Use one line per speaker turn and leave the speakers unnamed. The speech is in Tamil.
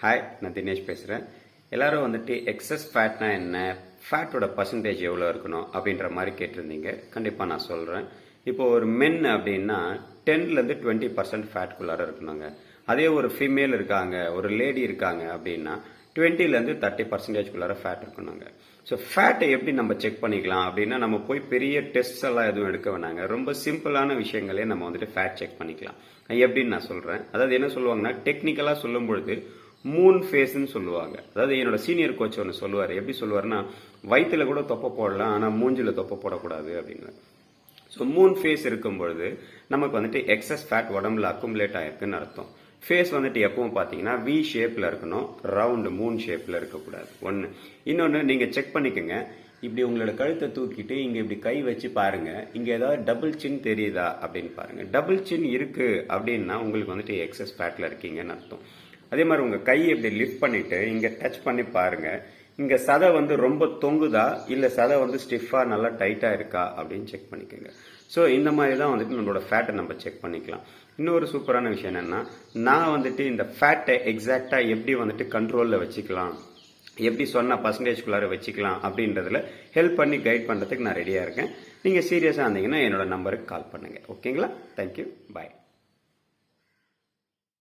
ஹாய், நான் தினேஷ் பேசுகிறேன். எல்லாரும் வந்துட்டு எக்ஸஸ் ஃபேட்னா என்ன, ஃபேட்டோட பர்சன்டேஜ் எவ்வளோ இருக்கணும் அப்படின்ற மாதிரி கேட்டிருந்தீங்க. கண்டிப்பாக நான் சொல்கிறேன். இப்போ ஒரு மென் அப்படின்னா 10லேருந்து 20% ஃபேட்குள்ளார இருக்கணுங்க. அதே ஒரு ஃபீமேல் இருக்காங்க, ஒரு லேடி இருக்காங்க அப்படின்னா 20லேருந்து 30%குள்ளார ஃபேட் இருக்கணுங்க. ஸோ ஃபேட்டை எப்படி நம்ம செக் பண்ணிக்கலாம் அப்படின்னா, நம்ம போய் பெரிய டெஸ்ட் எல்லாம் எதுவும் எடுக்க வேணாங்க. ரொம்ப சிம்பிளான விஷயங்களே நம்ம வந்துட்டு ஃபேட் செக் பண்ணிக்கலாம். எப்படின்னு நான் சொல்கிறேன். அதாவது என்ன சொல்லுவாங்கன்னா, டெக்னிக்கலாக சொல்லும் பொழுது மூன் ஃபேஸ்ன்னு சொல்லுவாங்க. அதாவது என்னோட சீனியர் கோச் ஒன்று சொல்லுவார். எப்படி சொல்லுவாருன்னா, வயிற்றுல கூட தொப்பை போடலாம், ஆனால் மூஞ்சில தொப்பை போடக்கூடாது அப்படின்னு. ஸோ மூன் ஃபேஸ் இருக்கும் பொழுது நமக்கு வந்துட்டு எக்ஸஸ் ஃபேட் உடம்புல அக்குமுலேட் ஆயிருக்குன்னு அர்த்தம். ஃபேஸ் வந்துட்டு எப்பவும் பார்த்தீங்கன்னா வி ஷேப்ல இருக்கணும், ரவுண்டு மூன் ஷேப்ல இருக்கக்கூடாது. ஒன்று. இன்னொன்று, நீங்கள் செக் பண்ணிக்கோங்க. இப்படி உங்களோட கழுத்தை தூக்கிட்டு இங்கே இப்படி கை வச்சு பாருங்க, இங்கே ஏதாவது டபுள் சின் தெரியுதா அப்படின்னு பாருங்க. டபுள் சின் இருக்கு அப்படின்னா உங்களுக்கு வந்துட்டு எக்ஸஸ் ஃபேட்ல இருக்கீங்கன்னு அர்த்தம். அதே மாதிரி உங்க கையை இப்படி லிஃப்ட் பண்ணிட்டு இங்க டச் பண்ணி பாருங்க, இங்க சதை வந்து ரொம்ப தொங்குதா இல்ல சதை வந்து ஸ்டிஃபா நல்லா டைட்டா இருக்கா அப்படின்னு செக் பண்ணிக்கோங்க. ஸோ இந்த மாதிரி தான் வந்துட்டு நம்மளோட ஃபேட்டை நம்ம செக் பண்ணிக்கலாம். இன்னொரு சூப்பரான விஷயம் என்னன்னா, நான் வந்துட்டு இந்த ஃபேட்டை எக்ஸாக்டா எப்படி வந்துட்டு கண்ட்ரோல்ல வச்சுக்கலாம், எப்படி சொன்ன பர்சன்டேஜ்குள்ளார வச்சுக்கலாம் அப்படின்றதுல ஹெல்ப் பண்ணி கைட் பண்றதுக்கு நான் ரெடியா இருக்கேன். நீங்க சீரியஸா இருந்தீங்கன்னா என்னோட நம்பருக்கு கால் பண்ணுங்க. ஓகேங்களா? தேங்க்யூ, பாய்.